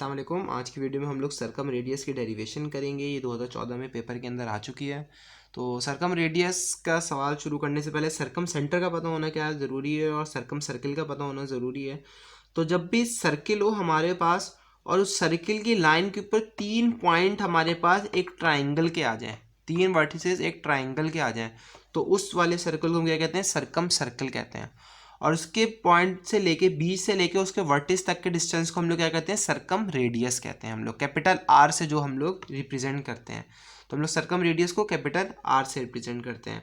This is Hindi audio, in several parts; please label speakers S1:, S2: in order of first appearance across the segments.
S1: अस्सलाम वालेकुम। आज की वीडियो में हम लोग सरकम रेडियस की डेरिवेशन करेंगे। ये 2014 में पेपर के अंदर आ चुकी है। तो सरकम रेडियस का सवाल शुरू करने से पहले सरकम सेंटर का पता होना क्या ज़रूरी है और सरकम सर्किल का पता होना ज़रूरी है। तो जब भी सर्किल हो हमारे पास और उस सर्किल की लाइन के ऊपर 3 पॉइंट हमारे पास एक ट्राइंगल के आ जाएँ, 3 वर्टिसेस एक ट्राइंगल के आ जाएँ, तो उस वाले सर्कल को हम क्या कहते हैं? सरकम सर्कल कहते हैं। और उसके पॉइंट से लेके बीच से लेके उसके वर्टिस तक के डिस्टेंस को हम लोग क्या कहते हैं? सरकम रेडियस कहते हैं। हम लोग कैपिटल आर से जो हम लोग रिप्रेजेंट करते हैं, तो हम लोग सरकम रेडियस को कैपिटल आर से रिप्रेजेंट करते हैं।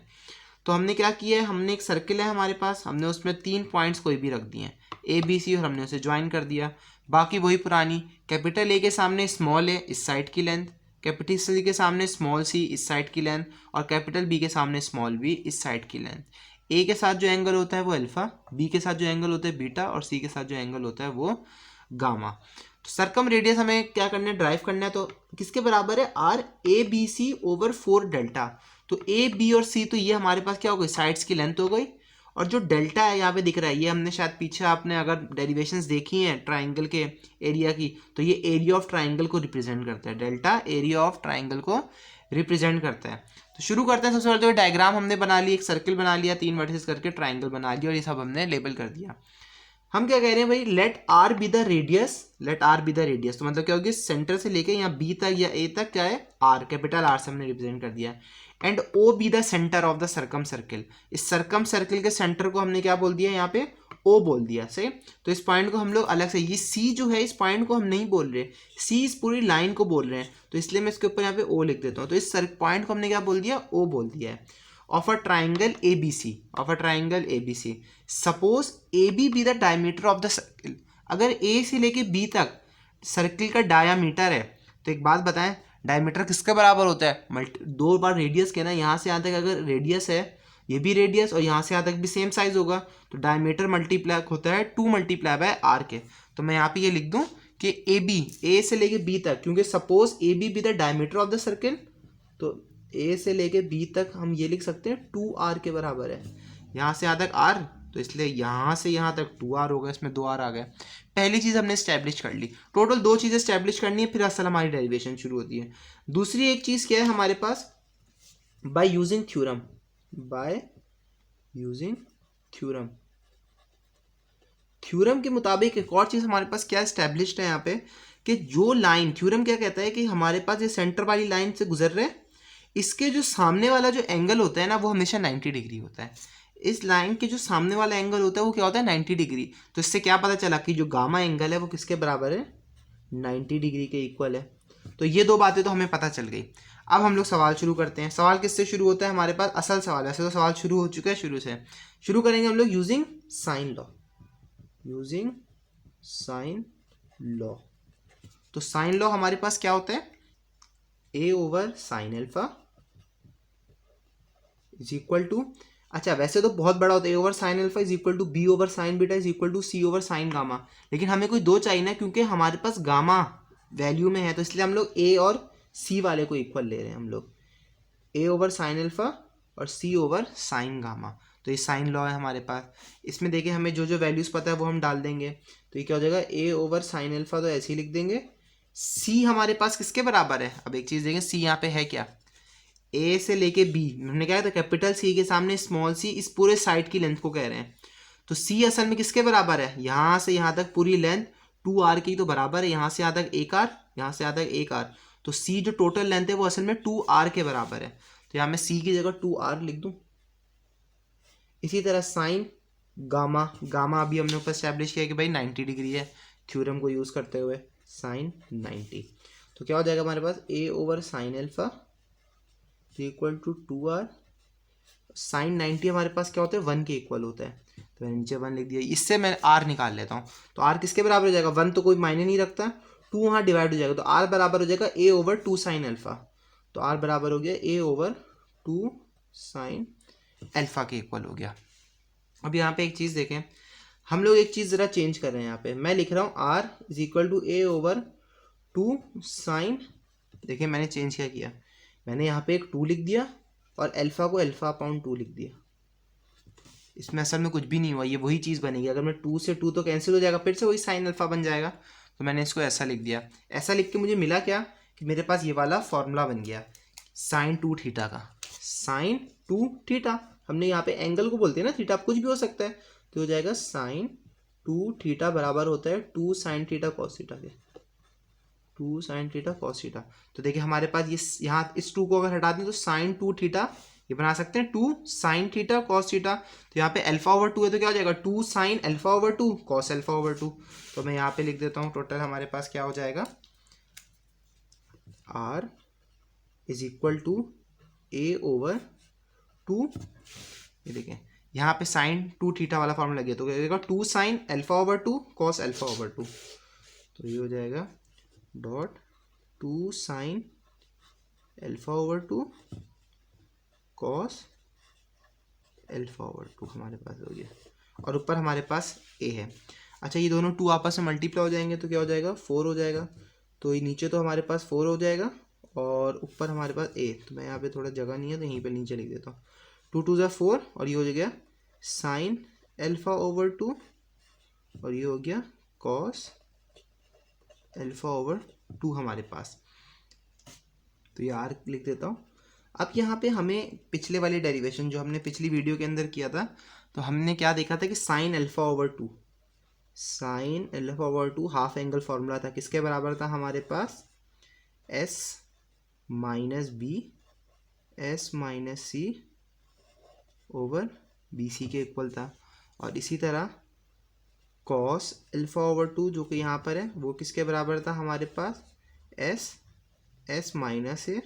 S1: तो हमने क्या किया है, हमने एक सर्किल है हमारे पास, हमने उसमें 3 पॉइंट्स कोई भी रख दिए हैं ए बी सी और हमने उसे ज्वाइन कर दिया। बाकी वही पुरानी, कैपिटल ए के सामने स्मॉल ए इस साइड की लेंथ, कैपिटल सी के सामने स्मॉल सी इस साइड की लेंथ और कैपिटल बी के सामने स्मॉल बी इस साइड की लेंथ। ए के साथ जो एंगल होता है वो अल्फा, बी के साथ जो एंगल होता है बीटा और सी के साथ जो एंगल होता है वो गामा। तो सरकम रेडियस हमें क्या करना है? ड्राइव करना है। तो किसके बराबर है? R A B C over 4 delta. तो ए बी और सी, तो ये हमारे पास क्या हो गई? साइड्स की लेंथ हो गई। और जो डेल्टा है यहाँ पे दिख रहा है, ये हमने शायद पीछे आपने अगर डेरिवेशंस देखी हैं ट्राइंगल के एरिया की, तो ये एरिया ऑफ ट्राइंगल को रिप्रेजेंट करता है। डेल्टा एरिया ऑफ ट्राइंगल को रिप्रेजेंट करता है। तो शुरू करते हैं। सबसे पहले तो डायग्राम हमने बना ली, एक सर्किल बना लिया, 3 वर्टिसेस करके ट्राइंगल बना लिया और ये सब हमने लेबल कर दिया। हम क्या कह रहे हैं भाई? Let R be the radius, let R be the radius. तो मतलब क्या होगी? सेंटर से लेके यहाँ बी तक या ए तक क्या है? आर, कैपिटल आर से हमने रिप्रेजेंट कर दिया। And O B the centre of the circumcircle. इस सरकम सर्किल के सेंटर को हमने क्या बोल दिया? यहाँ पे ओ बोल दिया। सही। तो इस पॉइंट को हम लोग अलग से, ये सी जो है इस पॉइंट को हम नहीं बोल रहे, सी इस पूरी लाइन को बोल रहे हैं, तो इसलिए मैं इसके ऊपर यहाँ पे ओ लिख देता हूँ। तो इस पॉइंट को हमने क्या बोल दिया? ओ बोल दिया है। Of a triangle A B C, of a triangle A B C, suppose A B be the diameter of the circle. अगर ए से लेके बी तक सर्किल का डायामीटर है, तो एक बात बताएं, डायमीटर किसके बराबर होता है? दो बार रेडियस के ना, यहाँ से यहाँ तक अगर रेडियस है, ये भी रेडियस और यहाँ से यहाँ तक भी सेम साइज होगा, तो डायमीटर मल्टीप्लाई होता है 2 मल्टीप्लाई बाय आर के। तो मैं यहाँ पे ये लिख दूँ कि ए बी, ए से लेके बी तक, क्योंकि suppose A B be the diameter of the circle, तो ए से लेके बी तक हम ये लिख सकते हैं 2r के बराबर है। यहाँ से यहाँ तक r, तो इसलिए यहाँ से यहाँ तक 2r होगा, इसमें 2r आ गए। पहली चीज़ हमने स्टैब्लिश कर ली। टोटल 2 चीज़ें स्टैब्लिश करनी है, फिर असल हमारी डेरिवेशन शुरू होती है। दूसरी एक चीज़ क्या है हमारे पास? By using theorem, by using theorem. Theorem के मुताबिक एक और चीज़ हमारे पास क्या स्टैब्लिश्ड है यहाँ पे, कि जो लाइन, थ्योरम क्या कहता है कि हमारे पास ये सेंटर वाली लाइन से गुजर रहे हैं, इसके जो सामने वाला जो एंगल होता है ना, वो हमेशा 90 डिग्री होता है। इस लाइन के जो सामने वाला एंगल होता है वो क्या होता है? 90 डिग्री। तो इससे क्या पता चला कि जो गामा एंगल है वो किसके बराबर है? 90 डिग्री के इक्वल है। तो ये 2 बातें तो हमें पता चल गई। अब हम लोग सवाल शुरू करते हैं। सवाल किससे शुरू होता है हमारे पास? असल सवाल। वैसे तो सवाल शुरू हो चुका है, शुरू से शुरू करेंगे हम लोग using sine law, using sine law. तो साइन लॉ हमारे पास क्या होता है? A over sine alpha is equal to, अच्छा वैसे तो बहुत बड़ा होता है, a over sine alpha is equal to b over sine beta is equal to c over sine gamma. लेकिन हमें कोई 2 चाहिए ना, क्योंकि हमारे पास गामा वैल्यू में है, तो इसलिए हम लोग ए और सी वाले को इक्वल ले रहे हैं। हम लोग ए ओवर साइन अल्फा और सी ओवर साइन गामा। तो ये साइन लॉ है हमारे पास। इसमें देखिए हमें जो जो वैल्यूज़ पता है वो हम डाल देंगे। तो ये क्या हो जाएगा? ए ओवर साइन अल्फा, तो ऐसे ही लिख देंगे। सी हमारे पास किसके बराबर है? अब एक चीज़ देखें, सी यहाँ पे है क्या? ए से लेके बी, हमने क्या था? कैपिटल सी के सामने स्मॉल सी, इस पूरे साइड की लेंथ को कह रहे हैं। तो सी असल में किसके बराबर है? यहाँ से यहाँ तक पूरी लेंथ 2r की तो बराबर है। यहाँ से यहाँ तक 1r, यहाँ से यहाँ तक 1r। तो सी जो टोटल लेंथ है वो असल में 2r के बराबर है। तो यहाँ मैं सी की जगह 2r लिख दूँ। इसी तरह साइन गामा, गामा अभी हमने ऊपर स्टैब्लिश किया कि भाई 90 डिग्री है, थ्योरम को यूज़ करते हुए साइन 90। तो क्या हो जाएगा हमारे पास? A over sine alpha equal to 2r। Sine 90 हमारे पास क्या होता है? 1 के इक्वल होता है, तो मैंने नीचे 1 लिख दिया। इससे मैं r निकाल लेता हूँ। तो r किसके बराबर हो जाएगा? 1 तो कोई मायने नहीं रखता, 2 वहाँ डिवाइड हो जाएगा, तो r बराबर हो जाएगा a ओवर 2 साइन अल्फा। तो r बराबर हो गया a ओवर 2 साइन अल्फा के इक्वल हो गया। अब यहाँ पे एक चीज़ देखें, हम लोग एक चीज़ ज़रा चेंज कर रहे हैं। यहाँ पे मैं लिख रहा हूँ r is equal to a over 2 sine, देखिए मैंने चेंज क्या किया, मैंने यहाँ पे एक 2 लिख दिया और अल्फ़ा को अल्फ़ा अपॉन 2 लिख दिया। इसमें असल में कुछ भी नहीं हुआ, ये वही चीज़ बनेगी। अगर मैं 2 से 2 तो कैंसिल हो जाएगा, फिर से वही साइन अल्फ़ा बन जाएगा। तो मैंने इसको ऐसा लिख दिया। ऐसा लिख के मुझे मिला क्या कि मेरे पास ये वाला फॉर्मूला बन गया साइन 2 थीटा का। साइन 2 थीटा, हमने यहाँ पे एंगल को बोलते हैं ना, थीटा कुछ भी हो सकता है, तो हो जाएगा साइन 2 थीटा बराबर होता है 2 साइन थीटा कॉस थीटा के, 2 साइन थीटा कॉस थीटा। तो देखिए हमारे पास ये यहाँ इस 2 को अगर हटा दें तो साइन 2 थीटा ये बना सकते हैं 2 साइन थीटा कॉस थीटा। तो यहाँ पे अल्फा ओवर 2 है तो क्या हो जाएगा 2 sine alpha over 2 cos alpha over 2। तो मैं यहाँ पे लिख देता हूँ टोटल हमारे पास क्या हो जाएगा, R is equal to A over 2, ये देखें यहाँ पे साइन 2 थीटा वाला फॉर्मूला लगे तो क्या हो जाएगा 2 sine alpha over 2 cos alpha over 2। तो ये हो जाएगा dot 2 sine alpha over 2 cos alpha over 2 हमारे पास हो गया, और ऊपर हमारे पास a है। अच्छा ये दोनों 2 आपस में मल्टीप्लाई हो जाएंगे तो क्या हो जाएगा 4 हो जाएगा। तो ये नीचे तो हमारे पास 4 हो जाएगा और ऊपर हमारे पास a। तो मैं यहाँ पे थोड़ा जगह नहीं है तो यहीं पे नीचे लिख देता हूँ 2 2 ज़ा 4 और ये हो गया साइन अल्फा ओवर 2 और ये हो गया कॉस अल्फा ओवर 2 हमारे पास। तो ये r लिख देता हूँ। अब यहाँ पे हमें पिछले वाली डेरिवेशन जो हमने पिछली वीडियो के अंदर किया था, तो हमने क्या देखा था कि sine alpha over 2, sine alpha over 2 half angle formula था, किसके बराबर था हमारे पास s minus b s minus c over B c के इक्वल था। और इसी तरह कॉस अल्फा ओवर 2 जो कि यहाँ पर है वो किसके बराबर था हमारे पास S minus a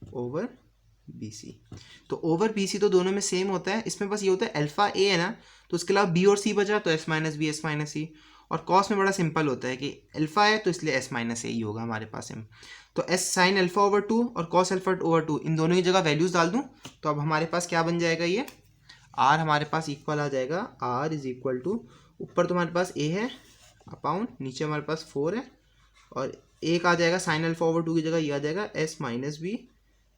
S1: over B C. तो ओवर बी सी तो दोनों में सेम होता है, इसमें बस ये होता है अल्फा ए है ना, तो उसके अलावा बी और सी बचा तो s minus b s minus c. और कॉस में बड़ा सिंपल होता है कि अल्फा है तो इसलिए एस माइनस ए ही होगा हमारे पास में। तो एस साइन अल्फा ओवर 2 और कॉस अल्फा ओवर 2 इन दोनों की जगह वैल्यूज डाल दूँ तो अब हमारे पास क्या बन जाएगा, ये आर हमारे पास इक्वल आ जाएगा, आर इज इक्वल टू ऊपर तो हमारे पास ए है अपाउंड नीचे हमारे पास 4 है और एक आ जाएगा साइन अल्फा ओवर 2 की जगह ये आ जाएगा s minus b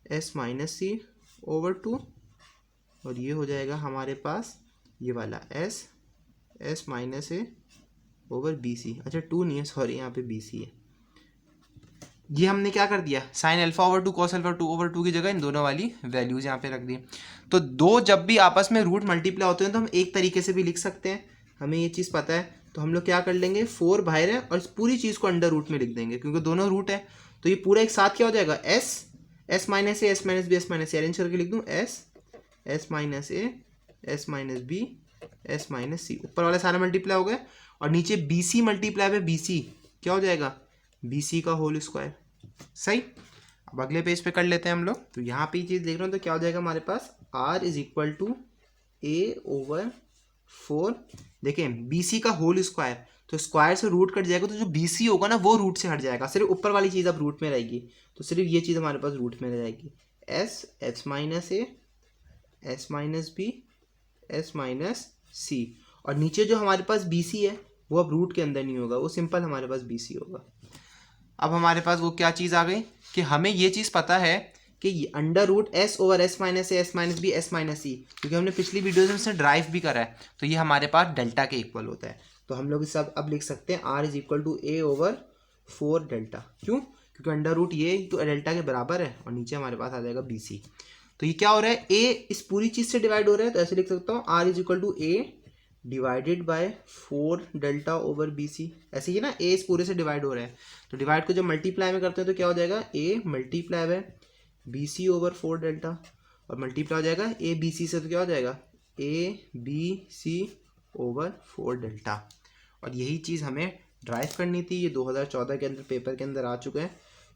S1: s minus c over 2 और ये हो जाएगा हमारे पास ये वाला s minus a over B c. अच्छा 2 नहीं है सॉरी यहाँ पे बी सी है। ये हमने क्या कर दिया sign alpha over 2 cos alpha 2 over 2 की जगह इन दोनों वाली वैल्यूज यहाँ पे रख दी। तो दो जब भी आपस में रूट मल्टीप्लाई होते हैं तो हम एक तरीके से भी लिख सकते हैं, हमें ये चीज़ पता है। तो हम लोग क्या कर लेंगे 4 बाहर है और इस पूरी चीज़ को अंडर रूट में लिख देंगे क्योंकि दोनों रूट है। तो ये पूरा एक साथ क्या हो जाएगा s minus a s minus b s minus a arrange करके लिख दूँ s minus a s minus b s minus c. ऊपर वाला सारा मल्टीप्लाई हो गया और नीचे बी सी मल्टीप्लाई पे बी सी क्या हो जाएगा बी सी का होल स्क्वायर। सही। अब अगले पेज पे कर लेते हैं हम लोग। तो यहाँ पे ये चीज़ देख रहे हो तो क्या हो जाएगा हमारे पास r is equal to A over 4। देखें बी सी का होल स्क्वायर तो स्क्वायर से रूट कट जाएगा तो जो बी सी होगा ना वो रूट से हट जाएगा, सिर्फ ऊपर वाली चीज़ अब रूट में रहेगी। तो सिर्फ ये चीज़ हमारे पास रूट में रह जाएगी s minus a s minus b s minus c. और नीचे जो हमारे पास बी सी है वो अब रूट के अंदर नहीं होगा, वो सिंपल हमारे पास बी सी होगा। अब हमारे पास वो क्या चीज़ आ गई कि हमें ये चीज़ पता है कि under root s over s minus a s minus b s minus c, क्योंकि हमने पिछली वीडियोज में इससे ड्राइव भी करा है। तो ये हमारे पास डेल्टा के इक्वल होता है। तो हम लोग इसे अब लिख सकते हैं R is equal to A over 4 delta. क्यों? क्योंकि अंडर रूट ये तो डेल्टा के बराबर है और नीचे हमारे पास आ जाएगा बी सी। तो ये क्या हो रहा है ए इस पूरी चीज़ से डिवाइड हो रहा है तो ऐसे लिख सकता हूँ R is equal to A divided by 4 delta over B C. ऐसे ही ना ए इस पूरे से डिवाइड हो रहा है तो डिवाइड को जब मल्टीप्लाई में करते हैं तो क्या हो जाएगा a multiply by b C over 4 delta और मल्टीप्लाई हो जाएगा ए बी सी से तो क्या हो जाएगा A B C over 4 delta. और यही चीज़ हमें ड्राइव करनी थी, ये 2014 के अंदर पेपर के अंदर आ चुका है।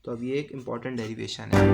S1: तो अब ये एक इम्पॉर्टेंट डेरिवेशन है।